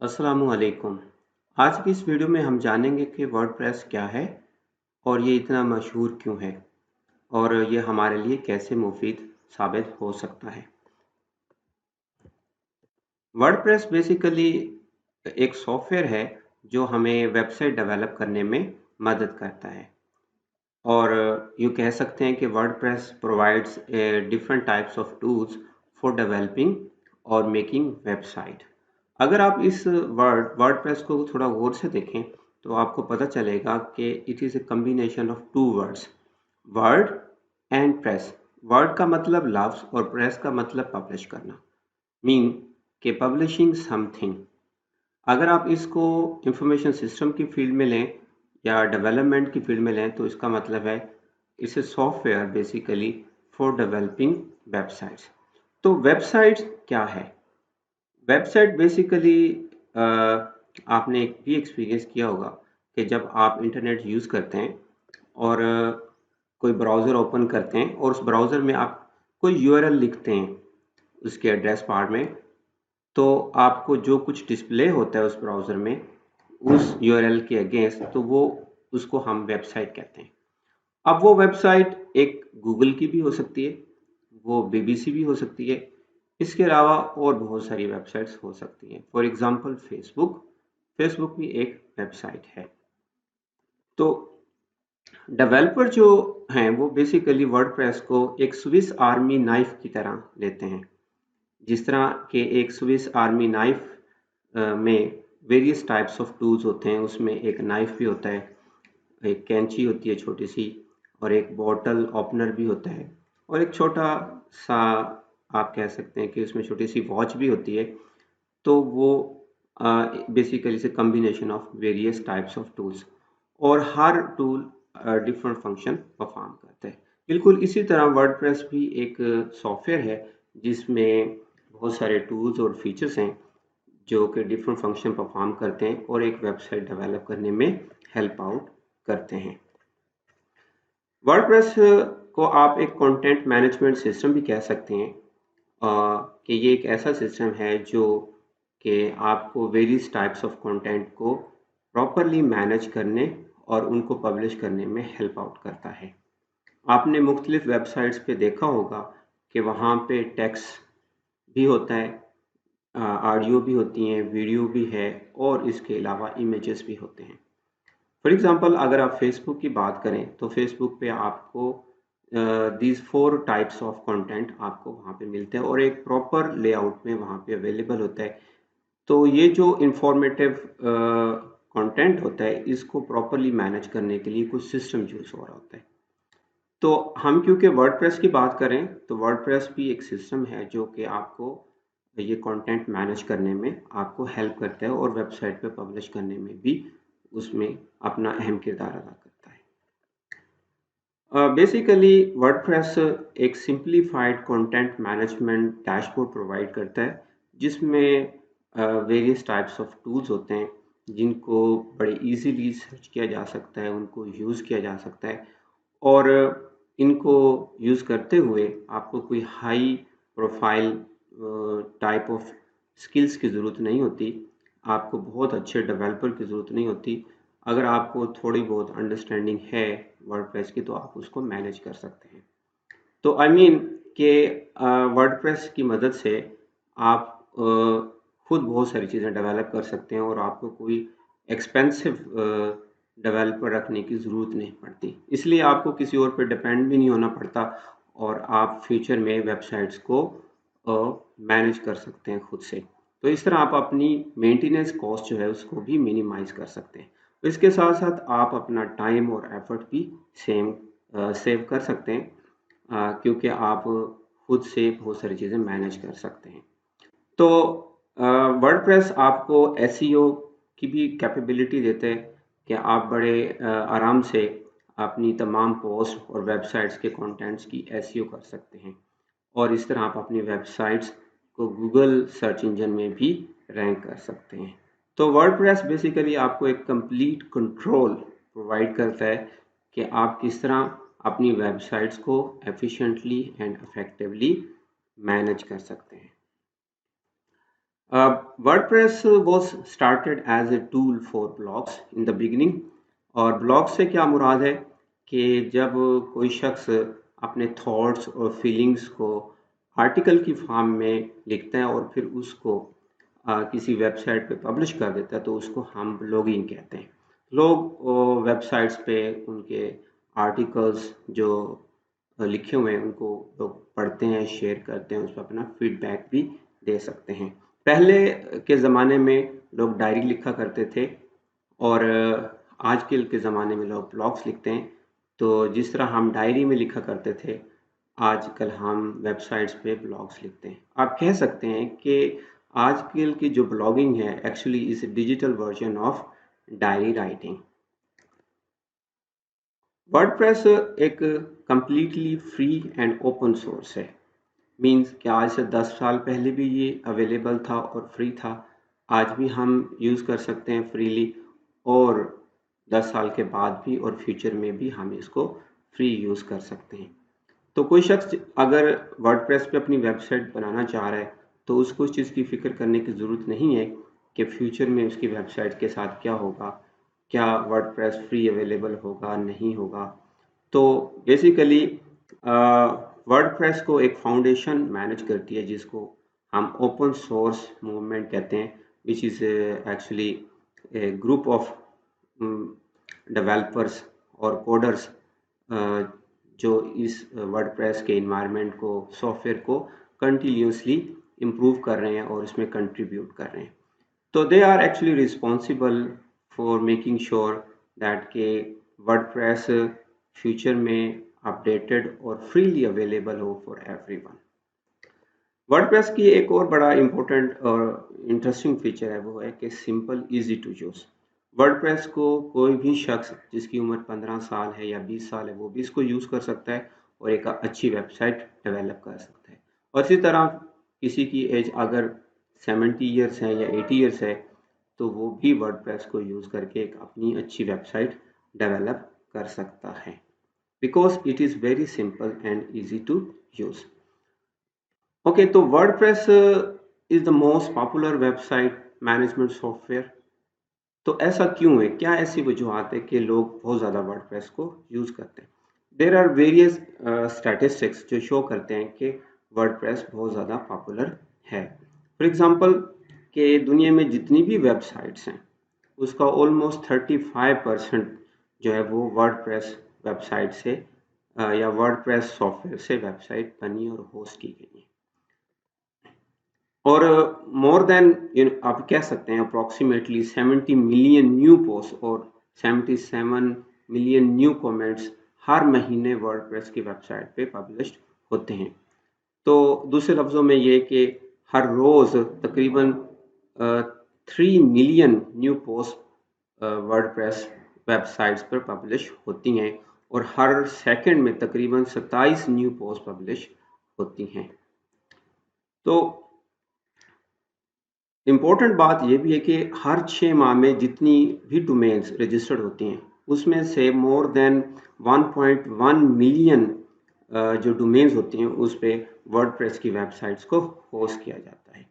अस्सलामुअलैकुम। आज की इस वीडियो में हम जानेंगे कि वर्डप्रेस क्या है और ये इतना मशहूर क्यों है और ये हमारे लिए कैसे मुफीद साबित हो सकता है। वर्डप्रेस बेसिकली एक सॉफ्टवेयर है जो हमें वेबसाइट डेवलप करने में मदद करता है और यूँ कह सकते हैं कि WordPress provides different types of tools for developing और मेकिंग वेबसाइट। अगर आप इस वर्डप्रेस को थोड़ा गौर से देखें तो आपको पता चलेगा कि it is a combination of two words, word and press. Word का मतलब लफ्ज़ और प्रेस का मतलब पब्लिश करना, मीन के पब्लिशिंग समथिंग। अगर आप इसको इंफॉर्मेशन सिस्टम की फील्ड में लें या डेवलपमेंट की फील्ड में लें तो इसका मतलब है it's a software basically for developing websites. तो वेबसाइट्स क्या है? वेबसाइट बेसिकली आपने एक भी एक्सपीरियंस किया होगा कि जब आप इंटरनेट यूज़ करते हैं और कोई ब्राउज़र ओपन करते हैं और उस ब्राउज़र में आप कोई यूआरएल लिखते हैं उसके एड्रेस बार में, तो आपको जो कुछ डिस्प्ले होता है उस ब्राउज़र में उस यूआरएल के अगेंस्ट, तो वो उसको हम वेबसाइट कहते हैं। अब वो वेबसाइट एक गूगल की भी हो सकती है, वो बीबीसी भी हो सकती है, इसके अलावा और बहुत सारी वेबसाइट्स हो सकती हैं। फॉर एग्जांपल फेसबुक, फेसबुक भी एक वेबसाइट है। तो डेवलपर जो हैं वो बेसिकली वर्डप्रेस को एक स्विस आर्मी नाइफ की तरह लेते हैं। जिस तरह के एक स्विस आर्मी नाइफ में वेरियस टाइप्स ऑफ टूल्स होते हैं, उसमें एक नाइफ भी होता है, एक कैंची होती है छोटी सी, और एक बॉटल ओपनर भी होता है, और एक छोटा सा आप कह सकते हैं कि उसमें छोटी सी वॉच भी होती है। तो वो बेसिकली से combination of various types of tools, और हर टूल डिफरेंट फंक्शन परफॉर्म करता है। बिल्कुल इसी तरह वर्डप्रेस भी एक सॉफ्टवेयर है जिसमें बहुत सारे टूल्स और फीचर्स हैं जो कि डिफरेंट फंक्शन परफॉर्म करते हैं और एक वेबसाइट डेवलप करने में हेल्प आउट करते हैं। वर्डप्रेस को आप एक कंटेंट मैनेजमेंट सिस्टम भी कह सकते हैं कि ये एक ऐसा सिस्टम है जो कि आपको वेरियस टाइप्स ऑफ कंटेंट को प्रॉपरली मैनेज करने और उनको पब्लिश करने में हेल्प आउट करता है। आपने मुख्तलिफ वेबसाइट्स पे देखा होगा कि वहाँ पे टेक्स्ट भी होता है, ऑडियो भी होती हैं, वीडियो भी है, और इसके अलावा इमेजेस भी होते हैं। फॉर एग्जांपल अगर आप फेसबुक की बात करें तो फेसबुक पे आपको दीज 4 टाइप्स ऑफ कंटेंट आपको वहाँ पे मिलते हैं और एक प्रॉपर लेआउट में वहाँ पे अवेलेबल होता है। तो ये जो इंफॉर्मेटिव कंटेंट होता है इसको प्रॉपरली मैनेज करने के लिए कुछ सिस्टम यूज़ हो रहा होता है। तो हम क्योंकि वर्डप्रेस की बात करें तो वर्डप्रेस भी एक सिस्टम है जो कि आपको ये कंटेंट मैनेज करने में आपको हेल्प करता है और वेबसाइट पे पब्लिश करने में भी उसमें अपना अहम किरदार अदा करता है। बेसिकली वर्डप्रेस एक simplified content management dashboard provide करता है जिसमें वेरियस टाइप्स ऑफ टूल्स होते हैं जिनको बड़े इजीली सर्च किया जा सकता है, उनको यूज़ किया जा सकता है, और इनको यूज़ करते हुए आपको कोई high profile type of skills की ज़रूरत नहीं होती, आपको बहुत अच्छे डेवलपर की ज़रूरत नहीं होती। अगर आपको थोड़ी बहुत अंडरस्टैंडिंग है वर्डप्रेस की तो आप उसको मैनेज कर सकते हैं। तो आई मीन कि वर्डप्रेस की मदद से आप खुद बहुत सारी चीज़ें डेवलप कर सकते हैं और आपको कोई एक्सपेंसिव डेवलपर रखने की ज़रूरत नहीं पड़ती, इसलिए आपको किसी और पर डिपेंड भी नहीं होना पड़ता और आप फ्यूचर में वेबसाइट्स को मैनेज कर सकते हैं खुद से। तो इस तरह आप अपनी मेंटेनेंस कॉस्ट जो है उसको भी मिनिमाइज कर सकते हैं। तो इसके साथ साथ आप अपना टाइम और एफर्ट भी सेव कर सकते हैं क्योंकि आप खुद से बहुत सारी चीज़ें मैनेज कर सकते हैं। तो वर्डप्रेस आपको एसईओ की भी कैपेबिलिटी देते हैं कि आप बड़े आराम से अपनी तमाम पोस्ट और वेबसाइट्स के कंटेंट्स की एसईओ कर सकते हैं और इस तरह आप अपनी वेबसाइट्स को गूगल सर्च इंजन में भी रैंक कर सकते हैं। तो वर्डप्रेस बेसिकली आपको एक कंप्लीट कंट्रोल प्रोवाइड करता है कि आप किस तरह अपनी वेबसाइट्स को एफिशिएंटली एंड इफेक्टिवली मैनेज कर सकते हैं। WordPress was started as a tool for blogs in the beginning। और ब्लॉग से क्या मुराद है कि जब कोई शख्स अपने थॉट्स और फीलिंग्स को आर्टिकल की फॉर्म में लिखता है और फिर उसको किसी वेबसाइट पे पब्लिश कर देता है तो उसको हम ब्लॉगिंग कहते हैं। लोग वेबसाइट्स पे उनके आर्टिकल्स जो लिखे हुए हैं उनको लोग पढ़ते हैं, शेयर करते हैं, उस पर अपना फीडबैक भी दे सकते हैं। पहले के ज़माने में लोग डायरी लिखा करते थे और आजकल के ज़माने में लोग ब्लॉग्स लिखते हैं। तो जिस तरह हम डायरी में लिखा करते थे, आजकल हम वेबसाइट्स पे ब्लॉग्स लिखते हैं। आप कह सकते हैं कि आजकल की जो ब्लॉगिंग है actually is digital version of diary writing. WordPress एक completely free and open source है। मीन्स कि आज से 10 साल पहले भी ये अवेलेबल था और फ्री था। आज भी हम यूज़ कर सकते हैं फ्रीली और 10 साल के बाद भी और फ्यूचर में भी हम इसको फ्री यूज़ कर सकते हैं। तो कोई शख्स अगर वर्डप्रेस पे अपनी वेबसाइट बनाना चाह रहा है तो उसको इस चीज़ की फ़िक्र करने की ज़रूरत नहीं है कि फ्यूचर में उसकी वेबसाइट के साथ क्या होगा, क्या वर्डप्रेस फ्री अवेलेबल होगा, नहीं होगा। तो बेसिकली वर्डप्रेस को एक फाउंडेशन मैनेज करती है जिसको हम ओपन सोर्स मूवमेंट कहते हैं, which is actually A group of developers और कोडर्स जो इस वर्डप्रेस के इन्वायरमेंट को, सॉफ्टवेयर को कंटिन्यूसली इम्प्रूव कर रहे हैं और इसमें कंट्रीब्यूट कर रहे हैं। तो they are actually responsible for making sure that के वर्डप्रेस फ्यूचर में अपडेटेड और फ्रीली अवेलेबल हो फॉर एवरीवन। वर्डप्रेस की एक और बड़ा इम्पोर्टेंट और इंटरेस्टिंग फीचर है, वो है कि simple easy to use. WordPress को कोई भी शख्स जिसकी उम्र 15 साल है या 20 साल है वो भी इसको यूज़ कर सकता है और एक अच्छी वेबसाइट डेवलप कर सकता है। और इसी तरह किसी की एज अगर 70 ईयर्स है या 80 ईयर्स है तो वो भी वर्डप्रेस को यूज़ करके एक अपनी अच्छी वेबसाइट डेवलप कर सकता है, because it is very simple and easy to use. Okay, तो WordPress is the most popular website management software. तो ऐसा क्यों है? क्या ऐसी वजूहत है कि लोग बहुत ज़्यादा वर्डप्रेस को यूज़ करते हैं? देयर आर वेरियस स्टैटिस्टिक्स जो शो करते हैं कि वर्डप्रेस बहुत ज़्यादा पॉपुलर है। फॉर एग्जांपल कि दुनिया में जितनी भी वेबसाइट्स हैं उसका ऑलमोस्ट 35% जो है वो वर्डप्रेस वेबसाइट से या वर्डप्रेस सॉफ्टवेयर से वेबसाइट बनी और होस्ट की गई है। और मोर देन आप कह सकते हैं अप्रॉक्सीमेटली 70 मिलियन न्यू पोस्ट और 77 मिलियन न्यू कमेंट्स हर महीने वर्डप्रेस की वेबसाइट पे पब्लिश होते हैं। तो दूसरे लफ्ज़ों में ये कि हर रोज़ तकरीबन 3 million new post WordPress websites पर पब्लिश होती हैं और हर सेकंड में तकरीबन 27 न्यू पोस्ट पब्लिश होती हैं। तो इम्पोर्टेंट बात यह भी है कि हर 6 माह में जितनी भी डोमेन्स रजिस्टर्ड होती हैं उसमें से मोर देन 1.1 मिलियन जो डोमेन्स होती हैं उस पे वर्डप्रेस की वेबसाइट्स को होस्ट किया जाता है।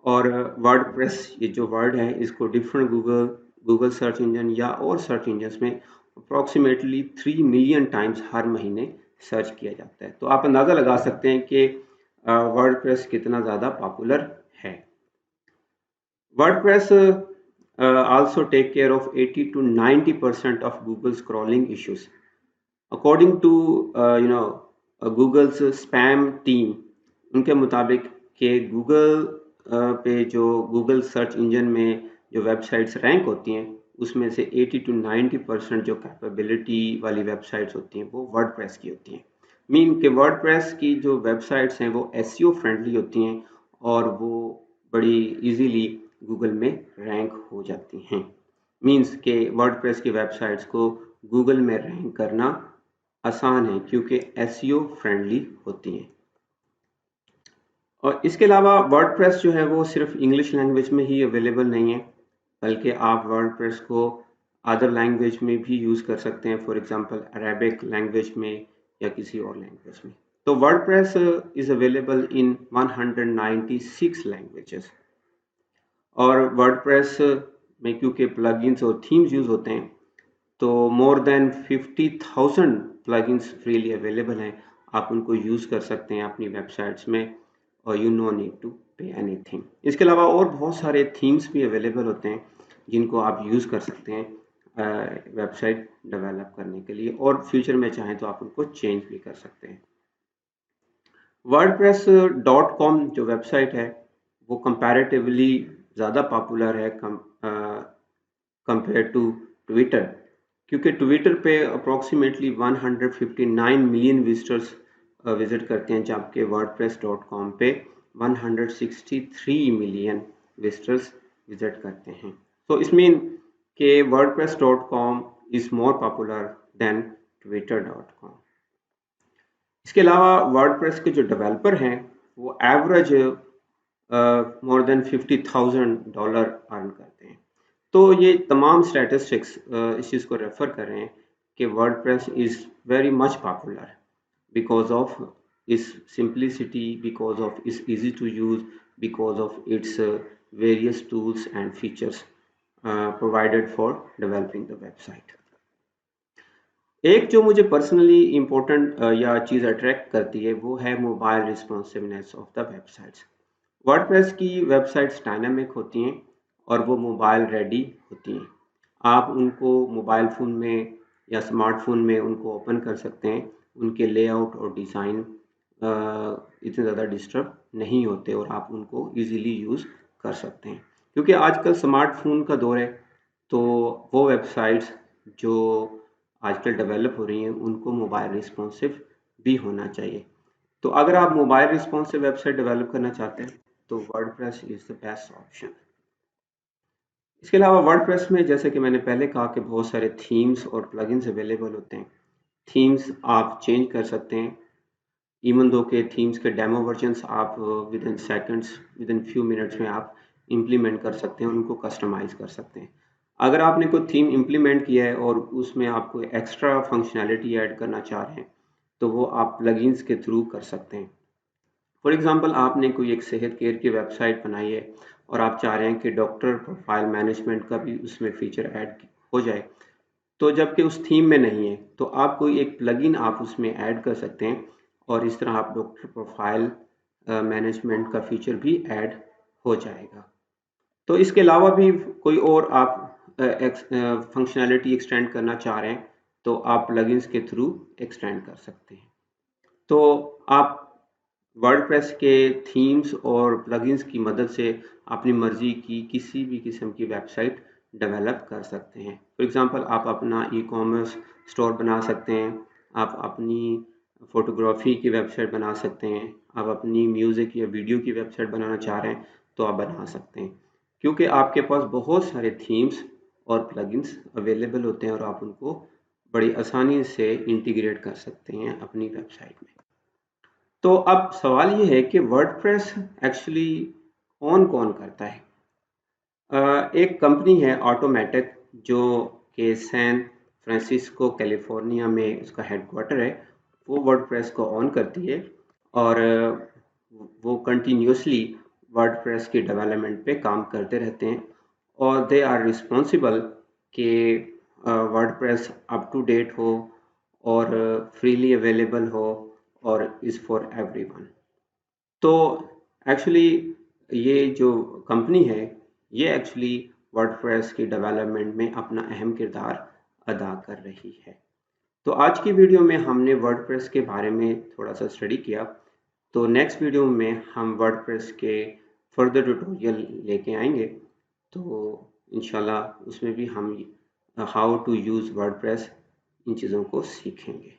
और वर्डप्रेस ये जो वर्ड है इसको डिफरेंट गूगल सर्च इंजन या और सर्च इंजन में अप्रॉक्सीमेटली 3 मिलियन टाइम्स हर महीने सर्च किया जाता है। तो आप अंदाज़ा लगा सकते हैं कि वर्डप्रेस कितना ज़्यादा पॉपुलर है। WordPress also take care of 80 to 90% of Google's crawling issues. According to Google's spam team, उनके मुताबिक कि गूगल पे जो गूगल सर्च इंजन में जो वेबसाइट्स रैंक होती हैं उसमें से 80 to 90% जो कैपेबिलिटी वाली वेबसाइट्स होती हैं वो वर्डप्रेस की होती हैं। मीन कि वर्डप्रेस की जो वेबसाइट्स हैं वो एसईओ फ्रेंडली होती हैं और वो बड़ी इजीली गूगल में रैंक हो जाती हैं। मीन्स के वर्डप्रेस की वेबसाइट्स को गूगल में रैंक करना आसान है क्योंकि एसईओ फ्रेंडली होती हैं। और इसके अलावा वर्डप्रेस जो है वो सिर्फ इंग्लिश लैंग्वेज में ही अवेलेबल नहीं है, बल्कि आप वर्डप्रेस को अदर लैंग्वेज में भी यूज़ कर सकते हैं, फॉर एग्जांपल अरेबिक लैंग्वेज में या किसी और लैंग्वेज में। तो WordPress is available in 196 languages. और वर्डप्रेस में क्योंकि प्लगइन्स और थीम्स यूज़ होते हैं, तो more than 50,000 plugins freely available हैं। आप उनको यूज़ कर सकते हैं अपनी वेबसाइट्स में और you know need to pay anything. इसके अलावा और बहुत सारे थीम्स भी अवेलेबल होते हैं जिनको आप यूज़ कर सकते हैं वेबसाइट डेवलप करने के लिए, और फ्यूचर में चाहें तो आप उनको चेंज भी कर सकते हैं। वर्डप्रेस.com जो वेबसाइट है वो कंपैरेटिवली ज़्यादा पॉपुलर है कंपेयर टू ट्विटर, क्योंकि ट्विटर पे अप्रॉक्सीमेटली 159 मिलियन विजिटर्स विजिट करते हैं, जबकि वर्डप्रेस.com पे 163 मिलियन विजिटर्स विजिट करते हैं। तो इस मीन के वर्डप्रेस.com इज मोर पॉपुलर देन ट्विटर.com। इसके अलावा वर्डप्रेस के जो डेवलपर हैं वो एवरेज मोर देन $50,000 अर्न करते हैं। तो ये तमाम स्टैटिस्टिक्स इस चीज़ को रेफर कर रहे हैं कि WordPress is very much popular because of its simplicity, because of its easy to use, because of its various tools and features provided for developing the website. एक जो मुझे पर्सनली इम्पोर्टेंट या चीज़ अट्रैक्ट करती है वो है mobile responsiveness of the websites. WordPress की websites dynamic होती हैं और वो मोबाइल रेडी होती हैं। आप उनको मोबाइल फ़ोन में या स्मार्टफोन में उनको ओपन कर सकते हैं। उनके लेआउट और डिज़ाइन इतने ज़्यादा डिस्टर्ब नहीं होते और आप उनको इजीली यूज़ कर सकते हैं, क्योंकि आजकल स्मार्टफोन का दौर है। तो वो वेबसाइट्स जो आजकल डेवलप हो रही हैं उनको मोबाइल रिस्पॉन्सिव भी होना चाहिए। तो अगर आप मोबाइल रिस्पॉन्सिव वेबसाइट डेवलप करना चाहते हैं तो WordPress is the best option. इसके अलावा वर्डप्रेस में जैसे कि मैंने पहले कहा कि बहुत सारे थीम्स और प्लगइन्स अवेलेबल होते हैं। थीम्स आप चेंज कर सकते हैं, इवन दो के थीम्स के डेमो वर्जन्स आप with in seconds, with in few minutes में आप इम्प्लीमेंट कर सकते हैं, उनको कस्टमाइज कर सकते हैं। अगर आपने कोई थीम इम्प्लीमेंट किया है और उसमें आप कोई एक्स्ट्रा फंक्शनैलिटी ऐड करना चाह रहे हैं तो वो आप प्लगइन्स के थ्रू कर सकते हैं। फॉर एग्जांपल आपने कोई एक सेहत केयर की वेबसाइट बनाई है और आप चाह रहे हैं कि डॉक्टर प्रोफाइल मैनेजमेंट का भी उसमें फीचर ऐड हो जाए, तो जबकि उस थीम में नहीं है तो आप कोई एक प्लगइन आप उसमें ऐड कर सकते हैं और इस तरह आप डॉक्टर प्रोफाइल मैनेजमेंट का फीचर भी ऐड हो जाएगा। तो इसके अलावा भी कोई और आप फंक्शनैलिटी एक्सटेंड करना चाह रहे हैं तो आप प्लगइन्स के थ्रू एक्सटेंड कर सकते हैं। तो आप वर्डप्रेस के थीम्स और प्लगइन्स की मदद से अपनी मर्जी की किसी भी किस्म की वेबसाइट डेवलप कर सकते हैं। फॉर एग्जांपल आप अपना ई कॉमर्स स्टोर बना सकते हैं, आप अपनी फोटोग्राफी की वेबसाइट बना सकते हैं, आप अपनी म्यूज़िक या वीडियो की वेबसाइट बनाना चाह रहे हैं तो आप बना सकते हैं, क्योंकि आपके पास बहुत सारे थीम्स और प्लगइन्स अवेलेबल होते हैं और आप उनको बड़ी आसानी से इंटीग्रेट कर सकते हैं अपनी वेबसाइट में। तो अब सवाल ये है कि वर्डप्रेस एक्चुअली कौन करता है। एक कंपनी है ऑटोमेटिक जो कि सैन फ्रांसिस्को कैलिफोर्निया में उसका हेडक्वार्टर है, वो वर्डप्रेस को ऑन करती है और वो कंटिन्यूसली वर्डप्रेस की डेवलपमेंट पे काम करते रहते हैं और दे आर रिस्पॉन्सिबल कि वर्डप्रेस अप टू डेट हो और फ्रीली अवेलेबल हो और इज़ फॉर एवरीवन। तो एक्चुअली ये जो कंपनी है ये एक्चुअली वर्डप्रेस की डेवलपमेंट में अपना अहम किरदार अदा कर रही है। तो आज की वीडियो में हमने वर्डप्रेस के बारे में थोड़ा सा स्टडी किया। तो नेक्स्ट वीडियो में हम वर्डप्रेस के फर्दर ट्यूटोरियल लेके आएंगे। तो इंशाल्लाह उसमें भी हम हाउ टू यूज़ वर्डप्रेस इन चीज़ों को सीखेंगे।